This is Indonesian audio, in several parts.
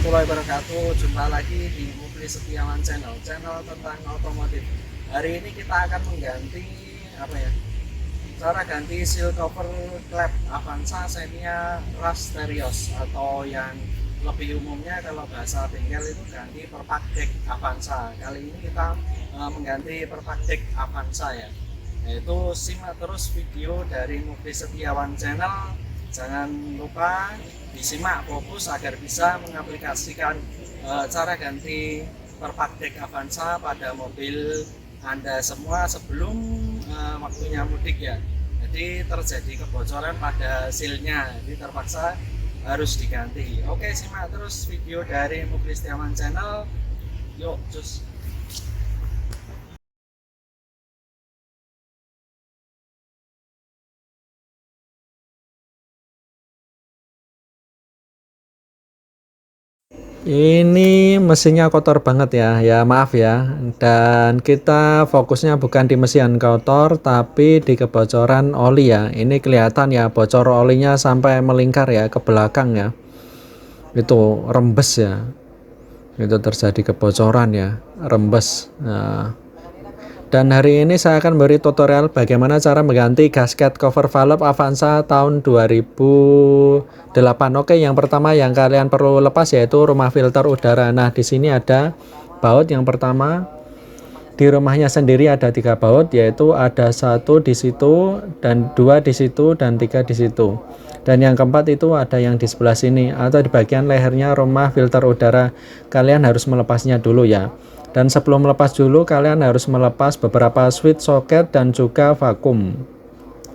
warahmatullahi wabarakatuh. Jumpa lagi di Mukli Setiawan Channel, channel tentang otomotif. Hari ini kita akan mengganti cara ganti seal cover klep Avanza Xenia Rasterios, atau yang lebih umumnya kalau bahasa bengkel itu ganti perpak dek Avanza. Kali ini kita mengganti perpak dek Avanza ya. Yaitu simak terus video dari Mukli Setiawan Channel. Jangan lupa disimak fokus agar bisa mengaplikasikan cara ganti perpak dek Avanza pada mobil Anda semua sebelum waktunya mudik ya. Jadi terjadi kebocoran pada sealnya, jadi terpaksa harus diganti. Oke, simak terus video dari Mukli Setiawan Channel. Yuk, cus. Ini mesinnya kotor banget ya, ya maaf ya. Dan kita fokusnya bukan di mesin kotor, tapi di kebocoran oli ya. Ini kelihatan ya, bocor olinya sampai melingkar ya ke belakang ya. Itu rembes ya. Itu terjadi kebocoran ya, rembes. Nah, dan hari ini saya akan beri tutorial bagaimana cara mengganti gasket cover valve Avanza tahun 2008. Oke, yang pertama yang kalian perlu lepas yaitu rumah filter udara. Nah, di sini ada baut yang pertama. Di rumahnya sendiri ada 3 baut, yaitu ada 1 di situ, dan 2 di situ, dan 3 di situ. Dan yang keempat itu ada yang di sebelah sini atau di bagian lehernya rumah filter udara. Kalian harus melepasnya dulu ya. Dan sebelum melepas dulu, kalian harus melepas beberapa switch soket dan juga vakum.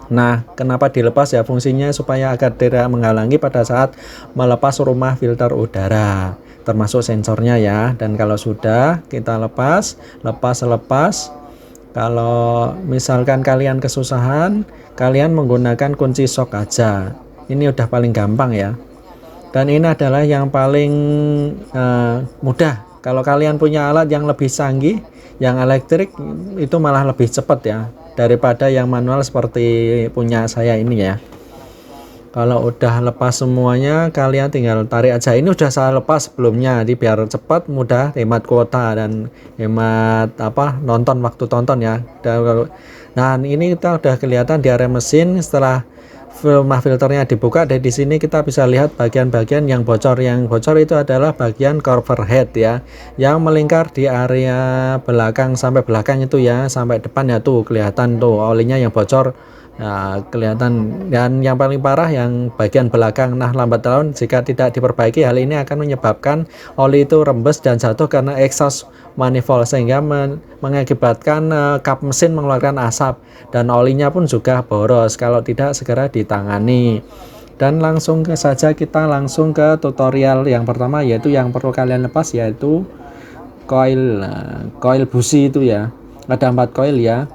Nah, kenapa dilepas ya? Fungsinya supaya agar tidak menghalangi pada saat melepas rumah filter udara, termasuk sensornya ya. Dan kalau sudah kita lepas. Kalau misalkan kalian kesusahan, kalian menggunakan kunci sok aja. Ini udah paling gampang ya. Dan ini adalah yang paling mudah. Kalau kalian punya alat yang lebih canggih, yang elektrik, itu malah lebih cepat ya daripada yang manual seperti punya saya ini ya. Kalau udah lepas semuanya, kalian tinggal tarik aja. Ini udah saya lepas sebelumnya, jadi biar cepat, mudah, hemat kuota dan hemat nonton, waktu tonton ya. Nah, ini kita udah kelihatan di area mesin. Setelah rumah filternya dibuka, dari di sini kita bisa lihat bagian-bagian yang bocor. Yang bocor itu adalah bagian cover head ya, yang melingkar di area belakang sampai belakang itu ya, sampai depan ya, tuh kelihatan tuh olinya yang bocor. Nah, kelihatan. Dan yang paling parah yang bagian belakang. Nah, lambat laun jika tidak diperbaiki, hal ini akan menyebabkan oli itu rembes dan jatuh karena exhaust manifold, sehingga mengakibatkan kap mesin mengeluarkan asap dan olinya pun juga boros kalau tidak segera ditangani. Dan langsung saja kita langsung ke tutorial yang pertama, yaitu yang perlu kalian lepas yaitu coil busi itu ya. Ada 4 coil ya.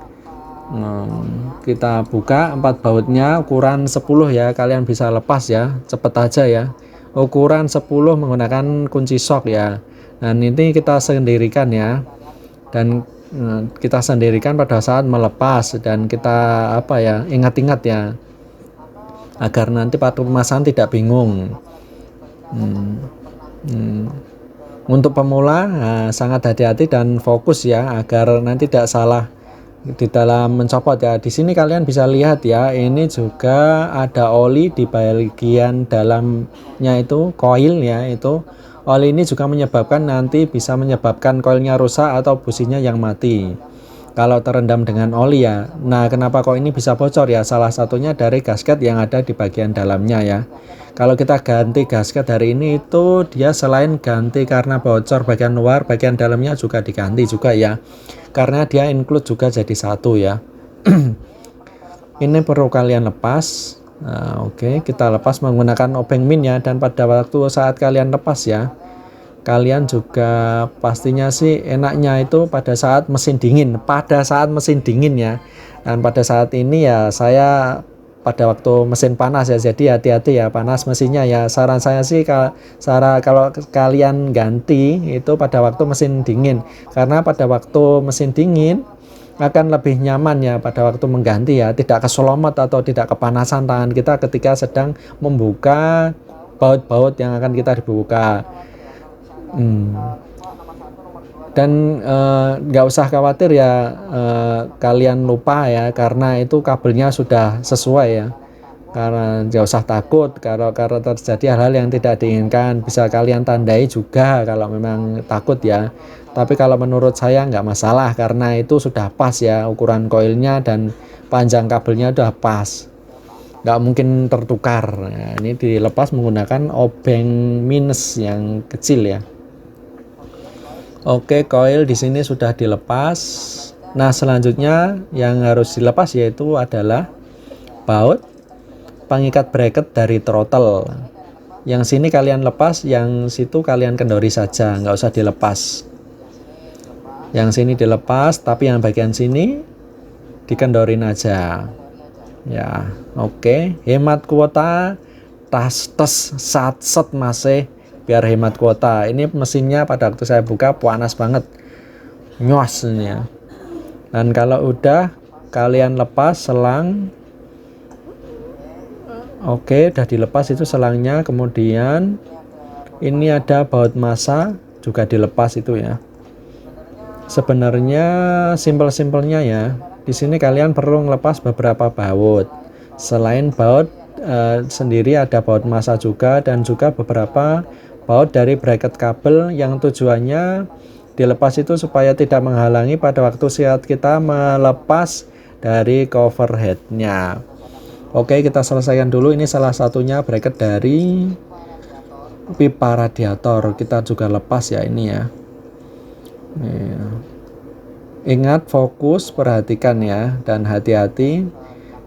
Kita buka 4 bautnya, ukuran 10 ya, kalian bisa lepas ya, cepet aja ya. Ukuran 10 menggunakan kunci sok ya. Dan ini kita sendirikan ya, dan kita sendirikan pada saat melepas, dan kita ingat-ingat ya, agar nanti pada pemasangan tidak bingung. Untuk pemula sangat hati-hati dan fokus ya, agar nanti tidak salah di dalam mencopot ya. Di sini kalian bisa lihat ya, ini juga ada oli di bagian dalamnya itu, koil ya. Itu oli ini juga bisa menyebabkan koilnya rusak atau businya yang mati kalau terendam dengan oli ya. Nah, kenapa kok ini bisa bocor ya? Salah satunya dari gasket yang ada di bagian dalamnya ya. Kalau kita ganti gasket hari ini, itu dia selain ganti karena bocor bagian luar, bagian dalamnya juga diganti juga ya, karena dia include juga jadi satu ya. Ini perlu kalian lepas. Nah, oke, kita lepas menggunakan obeng min ya. Dan pada waktu saat kalian lepas ya, kalian juga pastinya sih enaknya itu pada saat mesin dingin ya. Dan pada saat ini ya, saya pada waktu mesin panas ya, jadi hati-hati ya, panas mesinnya ya. Saran saya sih kalau kalian ganti itu pada waktu mesin dingin, karena pada waktu mesin dingin akan lebih nyaman ya pada waktu mengganti ya, tidak keselomot atau tidak kepanasan tangan kita ketika sedang membuka baut-baut yang akan kita dibuka. Hmm. Dan nggak usah khawatir ya kalian lupa ya, karena itu kabelnya sudah sesuai ya. Karena nggak usah takut kalau terjadi hal-hal yang tidak diinginkan, bisa kalian tandai juga kalau memang takut ya. Tapi kalau menurut saya nggak masalah karena itu sudah pas ya, ukuran koilnya dan panjang kabelnya udah pas, nggak mungkin tertukar. Nah, ini dilepas menggunakan obeng minus yang kecil ya. Oke, koil di sini sudah dilepas. Nah, selanjutnya yang harus dilepas yaitu adalah baut pengikat bracket dari throttle. Yang sini kalian lepas, yang situ kalian kendori saja, nggak usah dilepas. Yang sini dilepas, tapi yang bagian sini dikendorin aja. Ya, oke. Hemat kuota, tas sat masih biar hemat kuota. Ini mesinnya pada waktu saya buka panas banget, nyos ini ya. Dan kalau udah kalian lepas selang, oke, udah dilepas itu selangnya. Kemudian ini ada baut massa juga dilepas itu ya. Sebenarnya simpel-simpelnya ya. Di sini kalian perlu ngelepas beberapa baut. Selain baut sendiri ada baut massa juga dan juga beberapa baut dari bracket kabel yang tujuannya dilepas itu supaya tidak menghalangi pada waktu saat kita melepas dari cover headnya. Oke, kita selesaikan dulu. Ini salah satunya bracket dari pipa radiator. Kita juga lepas ya ini ya. Ingat, fokus, perhatikan ya, dan hati-hati.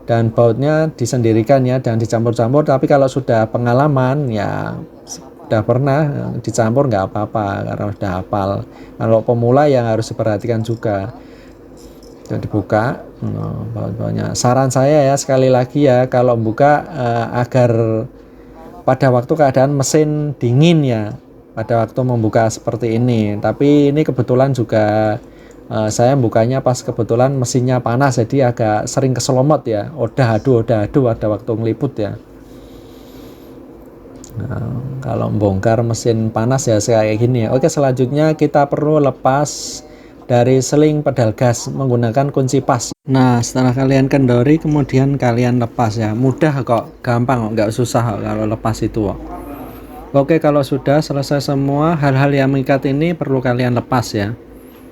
Dan bautnya disendirikan ya, dan dicampur-campur. Tapi kalau sudah pengalaman ya, sudah pernah dicampur nggak apa-apa karena sudah hafal. Kalau pemula yang harus diperhatikan juga. Jadi dibuka baut-bautnya. Saran saya ya sekali lagi ya, kalau buka agar pada waktu keadaan mesin dingin ya, pada waktu membuka seperti ini. Tapi ini kebetulan juga saya bukanya pas kebetulan mesinnya panas, jadi agak sering keselomot ya, odah aduh ada waktu ngeliput ya. Nah, kalau bongkar mesin panas ya kayak gini ya. Oke, selanjutnya kita perlu lepas dari seling pedal gas menggunakan kunci pas. Nah, setelah kalian kendori kemudian kalian lepas ya. Mudah kok, gampang kok, nggak susah kok kalau lepas itu kok. Oke, kalau sudah selesai semua hal-hal yang mengikat ini perlu kalian lepas ya.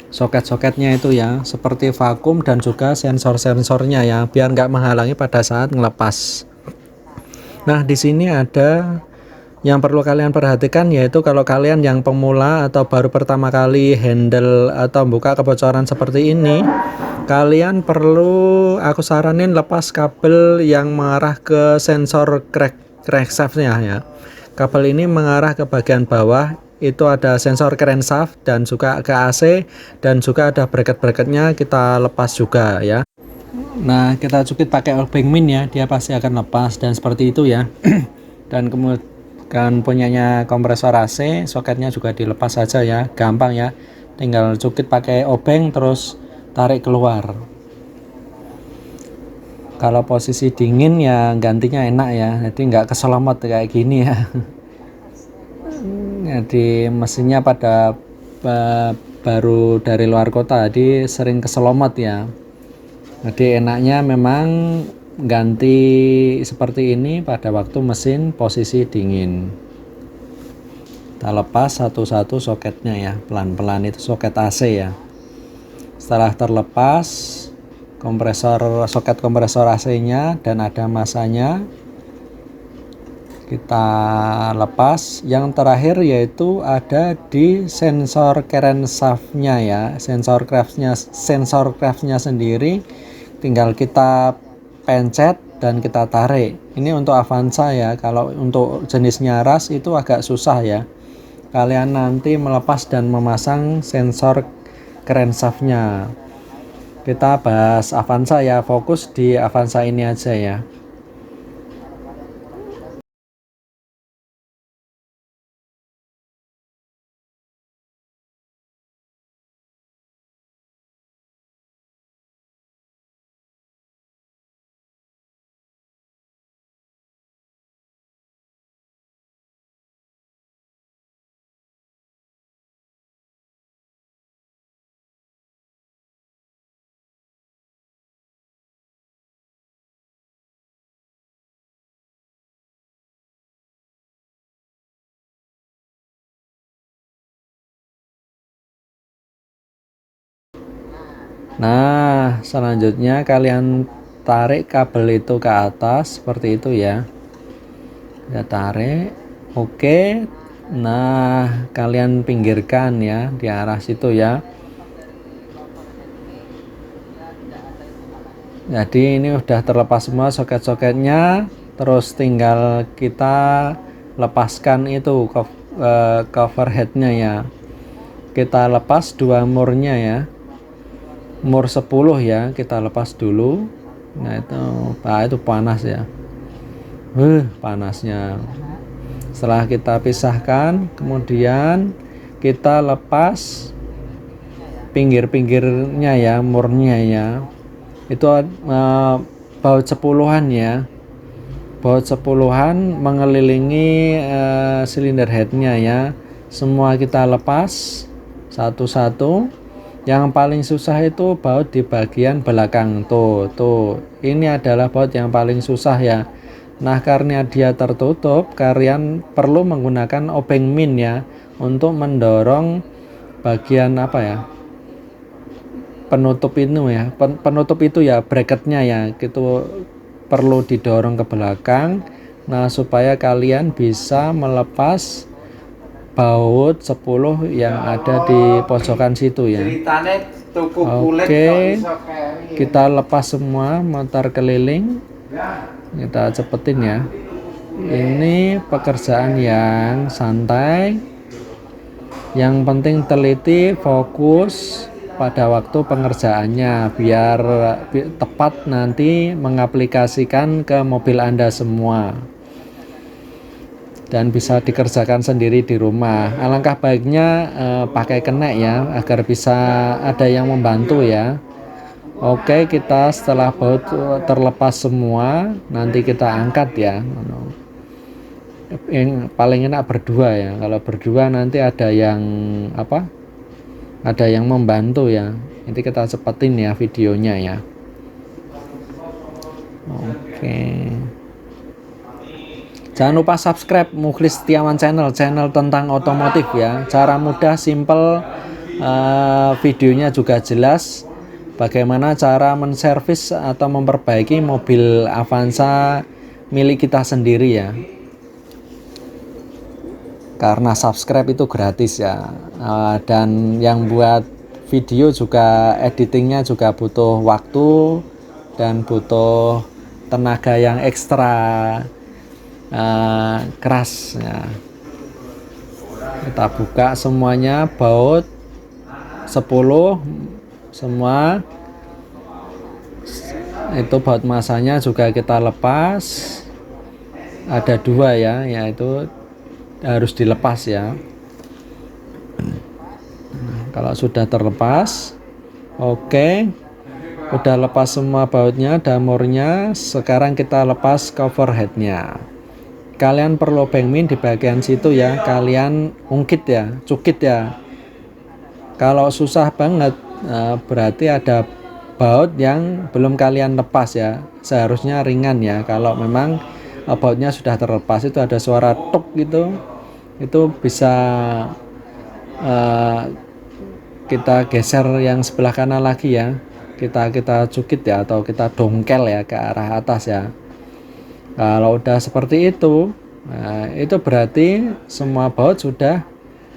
Soket-soketnya itu ya, seperti vakum dan juga sensor-sensornya ya, biar nggak menghalangi pada saat ngelepas. Nah, di sini ada yang perlu kalian perhatikan, yaitu kalau kalian yang pemula atau baru pertama kali handle atau buka kebocoran seperti ini, kalian perlu, aku saranin lepas kabel yang mengarah ke sensor crankshaftnya ya. Kabel ini mengarah ke bagian bawah, itu ada sensor crankshaft dan juga ke AC dan juga ada bracket-bracketnya, kita lepas juga ya. Nah, kita cukit pakai obeng min ya, dia pasti akan lepas dan seperti itu ya. Dan kemudian punyanya kompresor AC, soketnya juga dilepas saja ya, gampang ya. Tinggal cukit pakai obeng terus tarik keluar. Kalau posisi dingin ya gantinya enak ya, jadi nggak keselomot kayak gini ya. Jadi mesinnya pada baru dari luar kota, jadi sering keselomot ya. Jadi enaknya memang ganti seperti ini pada waktu mesin posisi dingin. Kita lepas satu-satu soketnya ya, pelan-pelan, itu soket AC ya. Setelah terlepas soket kompresor AC-nya dan ada masanya, kita lepas. Yang terakhir yaitu ada di sensor crankshaft-nya ya, sensor crankshaft-nya sendiri tinggal kita pencet dan kita tarik. Ini untuk Avanza ya. Kalau untuk jenisnya RAS itu agak susah ya. Kalian nanti melepas dan memasang sensor crankshaft-nya. Kita bahas Avanza ya, fokus di Avanza ini aja ya. Nah, selanjutnya kalian tarik kabel itu ke atas seperti itu ya. Ya tarik. Oke. Nah, kalian pinggirkan ya di arah situ ya. Jadi ini udah terlepas semua soket-soketnya, terus tinggal kita lepaskan itu cover headnya ya. Kita lepas dua murnya ya, mur 10 ya, kita lepas dulu. Nah itu panas ya, panasnya. Setelah kita pisahkan, kemudian kita lepas pinggir-pinggirnya ya, murnya ya. Itu baut 10-an ya, baut 10-an mengelilingi silinder headnya ya. Semua kita lepas satu-satu. Yang paling susah itu baut di bagian belakang tuh ini adalah baut yang paling susah ya. Nah karena dia tertutup, kalian perlu menggunakan obeng min ya untuk mendorong bagian apa ya, penutup itu ya, penutup itu ya, bracketnya ya, itu perlu didorong ke belakang. Nah supaya kalian bisa melepas baut 10 yang ada di pojokan situ ya. Oke, kita lepas semua motor keliling, kita cepetin ya. Ini pekerjaan yang santai, yang penting teliti, fokus pada waktu pengerjaannya biar tepat nanti mengaplikasikan ke mobil Anda semua dan bisa dikerjakan sendiri di rumah. Alangkah baiknya pakai kenek ya agar bisa ada yang membantu ya. Oke, kita setelah baut terlepas semua, nanti kita angkat ya. Yang paling enak berdua ya. Kalau berdua nanti ada yang apa? Ada yang membantu ya. Nanti kita cepetin ya videonya ya. Oke. Jangan lupa subscribe Mukhlis Setiawan channel tentang otomotif ya. Cara mudah, simple, videonya juga jelas. Bagaimana cara menservis atau memperbaiki mobil Avanza milik kita sendiri ya. Karena subscribe itu gratis ya. Dan yang buat video juga editingnya juga butuh waktu dan butuh tenaga yang ekstra keras ya. Kita buka semuanya, baut 10 semua, itu baut masanya juga kita lepas. Ada 2 ya, yaitu harus dilepas ya. Kalau sudah terlepas, oke, udah lepas semua bautnya, damurnya. Sekarang kita lepas cover headnya. Kalian perlu obeng min di bagian situ ya. Kalian ungkit ya, cukit ya. Kalau susah banget, berarti ada baut yang belum kalian lepas ya. Seharusnya ringan ya. Kalau memang bautnya sudah terlepas, itu ada suara tuk gitu, itu bisa kita geser yang sebelah kanan lagi ya. Kita cukit ya, atau kita dongkel ya ke arah atas ya. Kalau udah seperti itu, nah, itu berarti semua baut sudah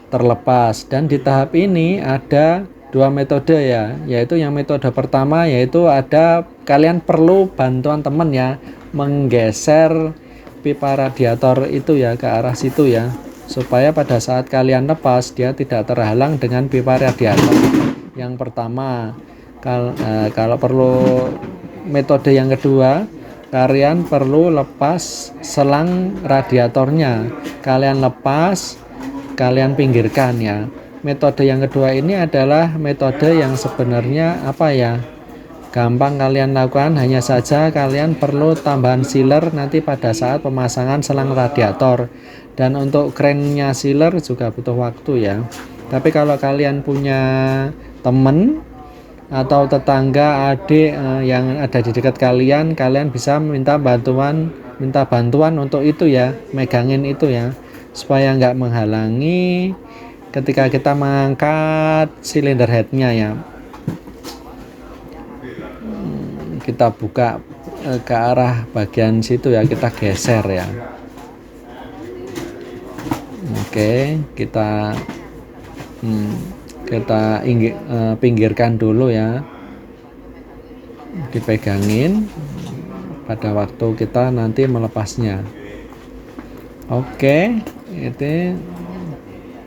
terlepas. Dan di tahap ini ada 2 metode ya, yaitu yang metode pertama yaitu ada kalian perlu bantuan teman ya, menggeser pipa radiator itu ya ke arah situ ya, supaya pada saat kalian lepas dia tidak terhalang dengan pipa radiator. Yang pertama. Kalau perlu metode yang kedua, kalian perlu lepas selang radiatornya. Kalian lepas, kalian pinggirkan ya. Metode yang kedua ini adalah metode yang sebenarnya apa ya, gampang kalian lakukan. Hanya saja kalian perlu tambahan sealer nanti pada saat pemasangan selang radiator. Dan untuk kerennya sealer juga butuh waktu ya. Tapi kalau kalian punya teman atau tetangga, adik yang ada di dekat kalian, kalian bisa minta bantuan untuk itu ya, megangin itu ya, supaya nggak menghalangi ketika kita mengangkat silinder headnya ya. kita buka ke arah bagian situ ya, kita geser ya. Oke, kita pinggirkan dulu ya, dipegangin pada waktu kita nanti melepasnya. Oke, itu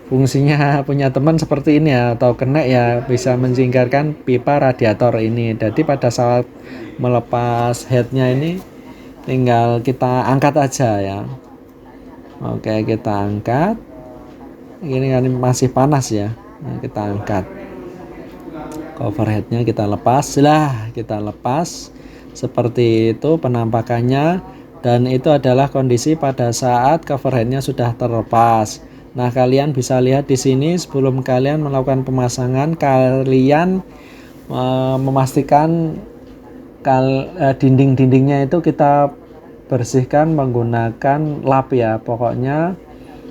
fungsinya punya teman seperti ini ya, atau kena ya, bisa menjingkarkan pipa radiator ini. Jadi pada saat melepas headnya ini tinggal kita angkat aja ya. Oke, kita angkat. Ini kan masih panas ya. Nah, kita angkat. Cover headnya kita lepas. Kita lepas. Seperti itu penampakannya. Dan itu adalah kondisi pada saat cover headnya sudah terlepas. Nah, kalian bisa lihat di sini sebelum kalian melakukan pemasangan, kalian memastikan dinding-dindingnya itu kita bersihkan menggunakan lap ya. Pokoknya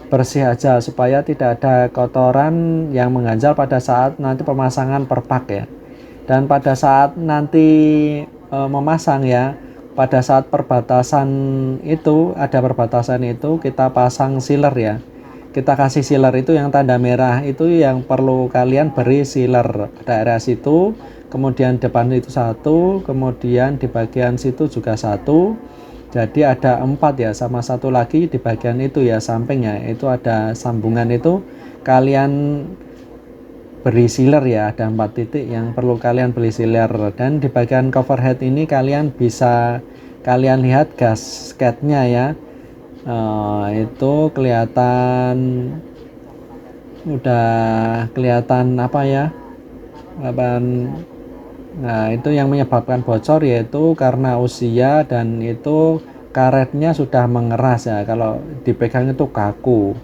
bersih aja supaya tidak ada kotoran yang mengganjal pada saat nanti pemasangan perpak ya. Dan pada saat nanti memasang ya, pada saat perbatasan itu, ada perbatasan itu kita pasang sealer ya. Kita kasih sealer itu yang tanda merah itu yang perlu kalian beri sealer daerah situ, kemudian depan itu satu, kemudian di bagian situ juga satu. Jadi ada 4 ya, sama satu lagi di bagian itu ya, sampingnya itu ada sambungan, itu kalian beri sealer ya, ada 4 titik yang perlu kalian beri sealer. Dan di bagian cover head ini kalian bisa kalian lihat gasketnya ya, itu kelihatan, udah kelihatan apa ya, nah itu yang menyebabkan bocor yaitu karena usia, dan itu karetnya sudah mengeras ya. Kalau dipegang itu kaku,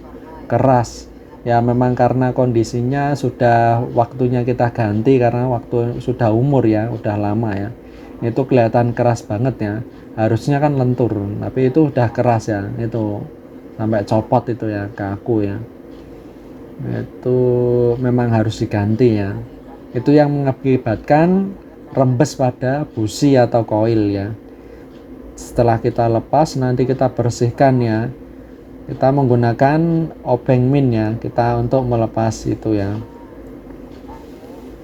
keras ya, memang karena kondisinya sudah waktunya kita ganti karena waktu sudah umur ya, udah lama ya. Itu kelihatan keras banget ya, harusnya kan lentur tapi itu udah keras ya, itu sampai copot itu ya, kaku ya. Itu memang harus diganti ya. Itu yang mengakibatkan rembes pada busi atau koil ya. Setelah kita lepas nanti kita bersihkan ya. Kita menggunakan obeng min ya, kita untuk melepas itu ya.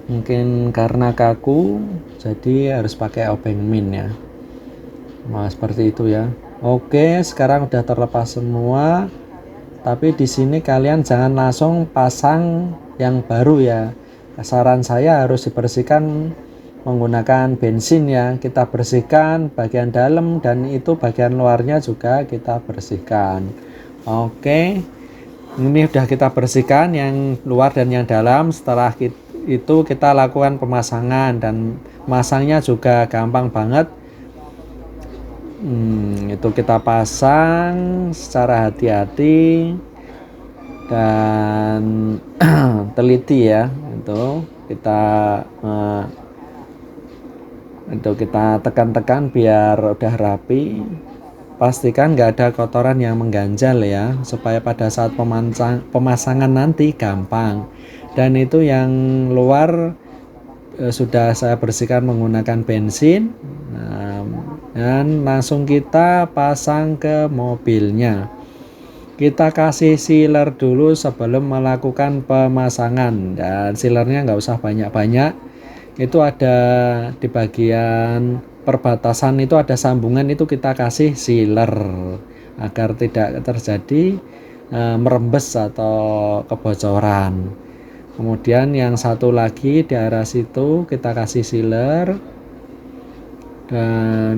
Mungkin karena kaku jadi harus pakai obeng min ya. Nah, seperti itu ya. Oke, sekarang udah terlepas semua. Tapi di sini kalian jangan langsung pasang yang baru ya. Saran saya harus dibersihkan menggunakan bensin ya. Kita bersihkan bagian dalam dan itu bagian luarnya juga kita bersihkan. Oke, ini udah kita bersihkan yang luar dan yang dalam. Setelah itu kita lakukan pemasangan, dan masangnya juga gampang banget. Itu kita pasang secara hati-hati dan teliti ya. Itu kita tekan-tekan biar udah rapi. Pastikan nggak ada kotoran yang mengganjal ya, supaya pada saat pemasangan nanti gampang. Dan itu yang luar sudah saya bersihkan menggunakan bensin. Dan langsung kita pasang ke mobilnya. Kita kasih sealer dulu sebelum melakukan pemasangan, dan sealernya nggak usah banyak-banyak. Itu ada di bagian perbatasan itu ada sambungan, itu kita kasih sealer agar tidak terjadi merembes atau kebocoran. Kemudian yang satu lagi di arah situ kita kasih sealer, dan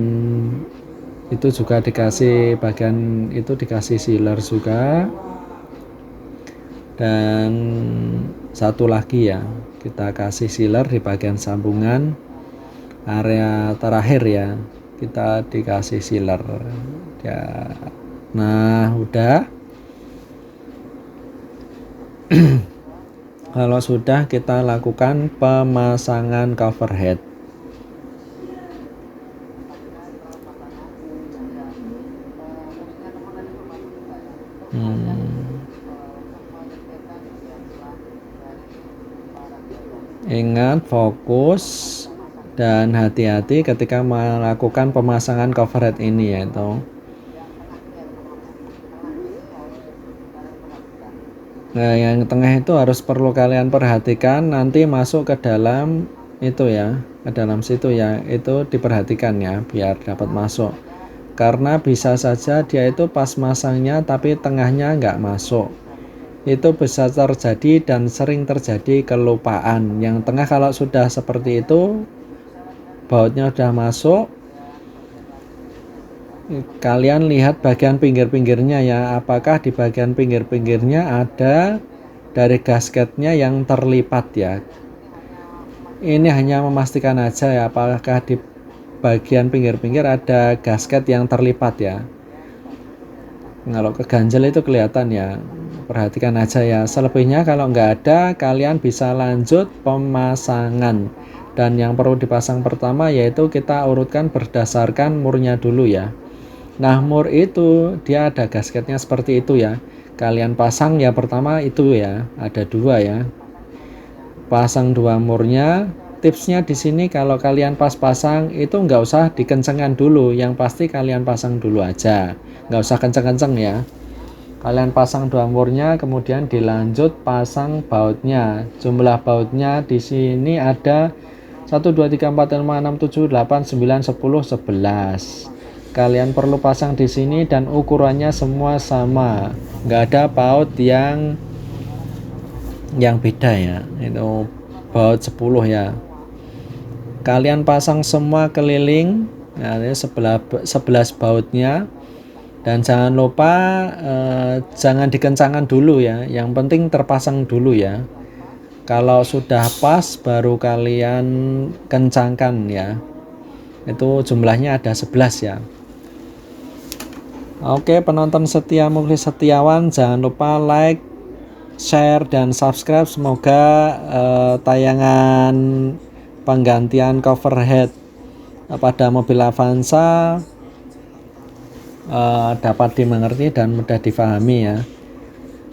itu juga dikasih bagian itu dikasih sealer juga. Dan satu lagi ya, kita kasih sealer di bagian sambungan area terakhir ya, kita dikasih sealer ya. Nah udah. Kalau sudah, kita lakukan pemasangan cover head. Ingat fokus Dan hati-hati ketika melakukan pemasangan coverhead ini, yaitu yang tengah itu harus perlu kalian perhatikan, nanti masuk ke dalam itu ya, ke dalam situ ya, itu diperhatikan ya biar dapat masuk, karena bisa saja dia itu pas masangnya tapi tengahnya nggak masuk. Itu bisa terjadi dan sering terjadi kelupaan. Yang tengah kalau sudah seperti itu, bautnya sudah masuk, kalian lihat bagian pinggir-pinggirnya ya, apakah di bagian pinggir-pinggirnya ada dari gasketnya yang terlipat ya. Ini hanya memastikan aja ya, apakah di bagian pinggir-pinggir ada gasket yang terlipat ya. Kalau keganjel itu kelihatan ya, perhatikan aja ya. Selebihnya kalau nggak ada, kalian bisa lanjut pemasangan. Dan yang perlu dipasang pertama yaitu kita urutkan berdasarkan murnya dulu ya. Nah, mur itu dia ada gasketnya seperti itu ya. Kalian pasang ya pertama itu ya, ada dua ya. Pasang dua murnya. Tipsnya di sini kalau kalian pas pasang itu nggak usah dikencengkan dulu, yang pasti kalian pasang dulu aja, nggak usah kenceng-kenceng ya. Kalian pasang dua murnya, kemudian dilanjut pasang bautnya. Jumlah bautnya di sini ada 1, 2, 3, 4, 5, 6, 7, 8, 9, 10, 11. Kalian perlu pasang di sini dan ukurannya semua sama, nggak ada baut yang beda ya. Itu baut 10 ya. Kalian pasang semua keliling, nah, 11 bautnya, dan jangan lupa jangan dikencangkan dulu ya, yang penting terpasang dulu ya. Kalau sudah pas baru kalian kencangkan ya. Itu jumlahnya ada 11 ya. Oke, penonton setia Mukhlis Setiawan, jangan lupa like, share, dan subscribe. Semoga tayangan penggantian cover head pada mobil Avanza dapat dimengerti dan mudah difahami ya.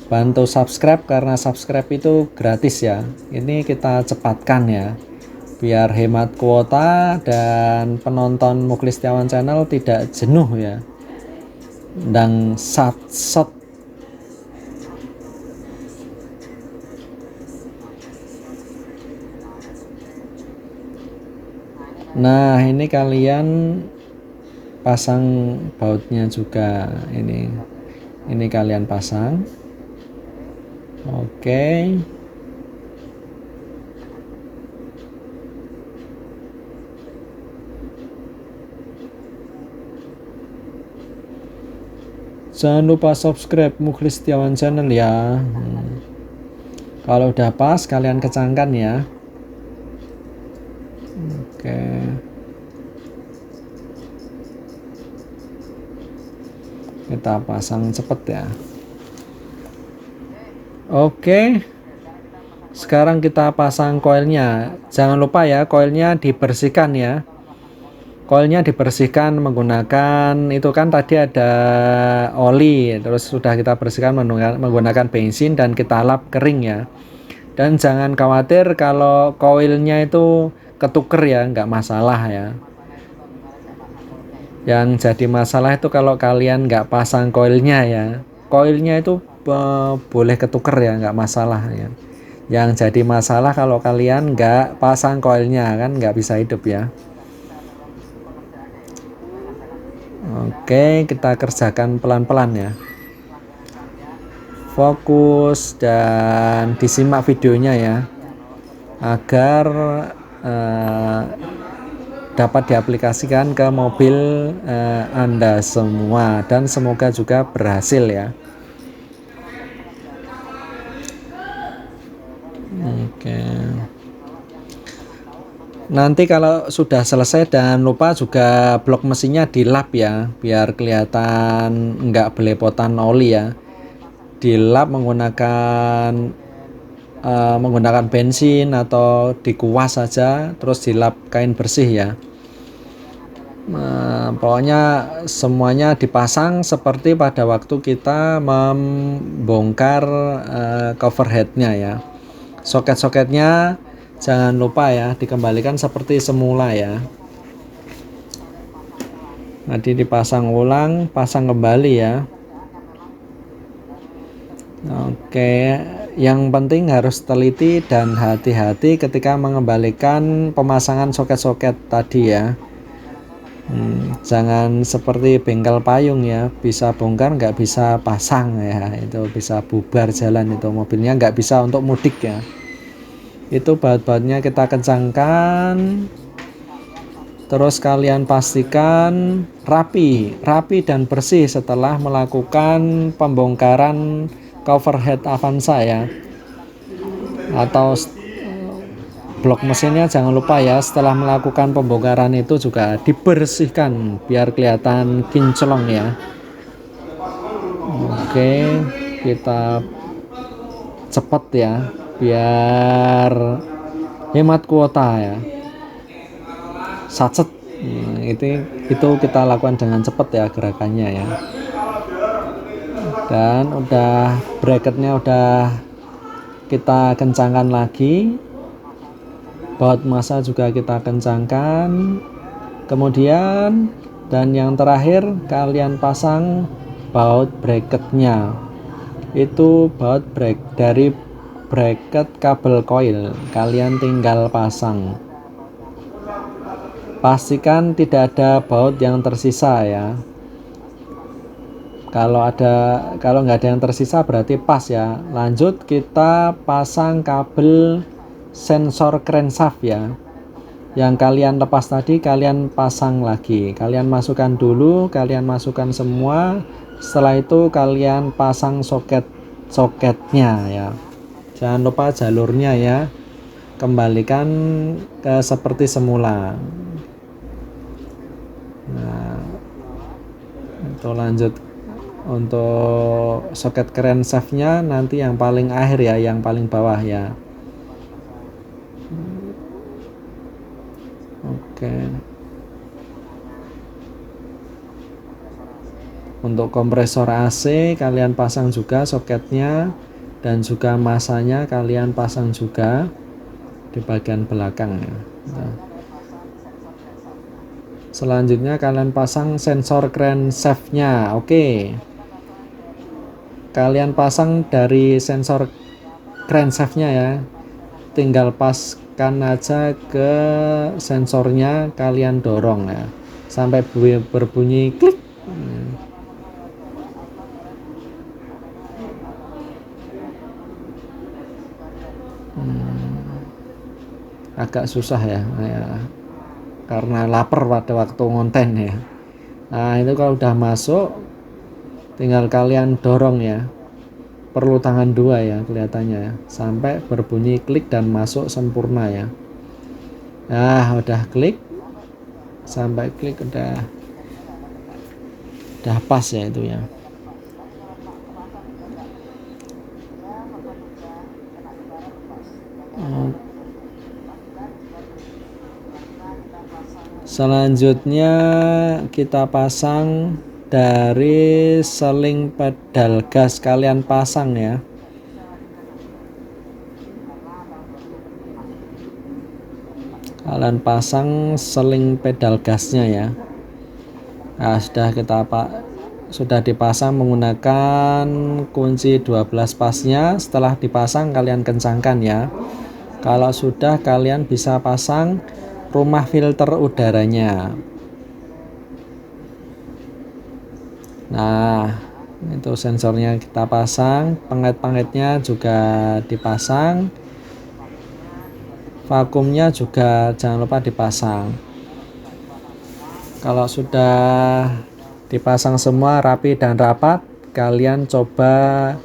Bantu subscribe karena subscribe itu gratis ya. Ini kita cepatkan ya, biar hemat kuota dan penonton Mukhlis Setiawan channel tidak jenuh ya dan sat. Nah, ini kalian pasang bautnya juga, ini kalian pasang. Oke. Jangan lupa subscribe Mukhlis Setiawan channel ya. Kalau udah pas kalian kencangkan ya. Oke. Kita pasang cepet ya. Oke. Sekarang kita pasang koilnya. Jangan lupa ya, koilnya dibersihkan ya. Koilnya dibersihkan menggunakan, itu kan tadi ada oli, terus sudah kita bersihkan menggunakan bensin dan kita lap kering ya. Dan jangan khawatir kalau koilnya itu ketuker ya, nggak masalah ya. Yang jadi masalah itu kalau kalian nggak pasang koilnya ya. Koilnya itu boleh ketuker ya, nggak masalah ya. Yang jadi masalah kalau kalian nggak pasang koilnya, kan nggak bisa hidup ya. Oke, kita kerjakan pelan-pelan ya. Fokus dan disimak videonya ya, agar dapat diaplikasikan ke mobil Anda semua, dan semoga juga berhasil ya. Oke. Nanti kalau sudah selesai, dan lupa juga blok mesinnya dilap ya, biar kelihatan nggak belepotan oli ya. Dilap menggunakan bensin atau dikuas saja, terus dilap kain bersih ya. Pokoknya semuanya dipasang seperti pada waktu kita membongkar cover headnya ya. Soket-soketnya Jangan lupa ya, dikembalikan seperti semula ya. Nanti dipasang ulang, pasang kembali ya. Oke, yang penting harus teliti dan hati-hati ketika mengembalikan pemasangan soket-soket tadi ya. Jangan seperti bengkel payung ya, bisa bongkar nggak bisa pasang ya, itu bisa bubar jalan, itu mobilnya nggak bisa untuk mudik ya. Itu baut-bautnya kita kencangkan, terus kalian pastikan rapi dan bersih setelah melakukan pembongkaran cover head Avanza ya, atau blok mesinnya. Jangan lupa ya, setelah melakukan pembongkaran itu juga dibersihkan biar kelihatan kinclong ya. Oke, kita cepet ya biar hemat kuota ya. Sacet. Itu kita lakukan dengan cepet ya gerakannya ya. Dan udah bracketnya udah kita kencangkan lagi, baut massa juga kita kencangkan. Kemudian dan yang terakhir kalian pasang baut bracketnya. Itu baut dari bracket kabel coil, kalian tinggal pasang. Pastikan tidak ada baut yang tersisa ya. Kalau nggak ada yang tersisa berarti pas ya. Lanjut kita pasang kabel sensor crankshaft ya. Yang kalian lepas tadi kalian pasang lagi. Kalian masukkan dulu, kalian masukkan semua. Setelah itu kalian pasang soketnya ya. Jangan lupa jalurnya ya. Kembalikan ke seperti semula. Nah, itu lanjut untuk soket crankshaftnya nanti yang paling akhir ya, yang paling bawah ya. Oke. Untuk kompresor AC kalian pasang juga soketnya, dan juga masanya kalian pasang juga di bagian belakang ya. Nah. Selanjutnya kalian pasang sensor crankshaftnya. Oke. Kalian pasang dari sensor crankshaftnya ya. Tinggal paskan aja ke sensornya, kalian dorong ya sampai berbunyi klik. Agak susah ya, karena lapar pada waktu ngonten ya. Nah itu kalau udah masuk tinggal kalian dorong ya, perlu tangan dua ya kelihatannya ya, sampai berbunyi klik dan masuk sempurna ya. Nah udah klik, sampai klik udah pas ya itu ya. Selanjutnya kita pasang dari seling pedal gas, kalian pasang ya. Kalian pasang seling pedal gasnya ya. Nah, sudah dipasang menggunakan kunci 12 pasnya. Setelah dipasang kalian kencangkan ya. Kalau sudah kalian bisa pasang rumah filter udaranya. Nah, itu sensornya kita pasang, pengait-pengaitnya juga dipasang, vakumnya juga jangan lupa dipasang. Kalau sudah dipasang semua rapi dan rapat, kalian coba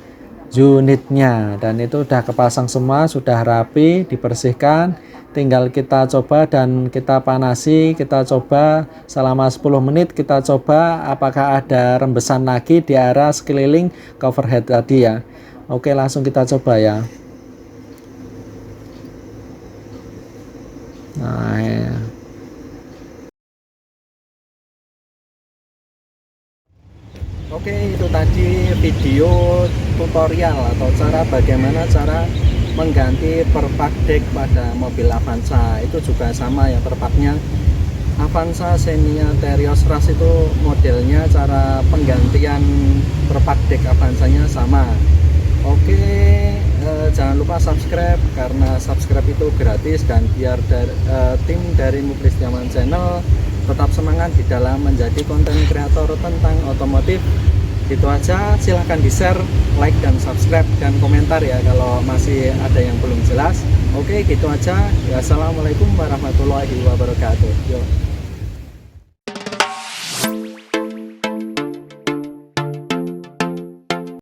unitnya, dan itu udah kepasang semua, sudah rapi, dibersihkan. Tinggal kita coba dan kita panasi, kita coba selama 10 menit, kita coba apakah ada rembesan lagi di area sekeliling cover head tadi ya. Oke, langsung kita coba ya. Nah ya. Oke, itu tadi video tutorial atau bagaimana cara mengganti perpak deck pada mobil Avanza. Itu juga sama ya, perpaknya Avanza Xenia Terios Rush itu modelnya, cara penggantian perpak deck Avanzanya sama. Oke, jangan lupa subscribe karena subscribe itu gratis, dan biar tim dari Muklis Setiawan Channel tetap semangat di dalam menjadi konten kreator tentang otomotif. Gitu aja, silahkan di share, like, dan subscribe, dan komentar ya kalau masih ada yang belum jelas. Oke, gitu aja. Wassalamualaikum warahmatullahi wabarakatuh. Yo.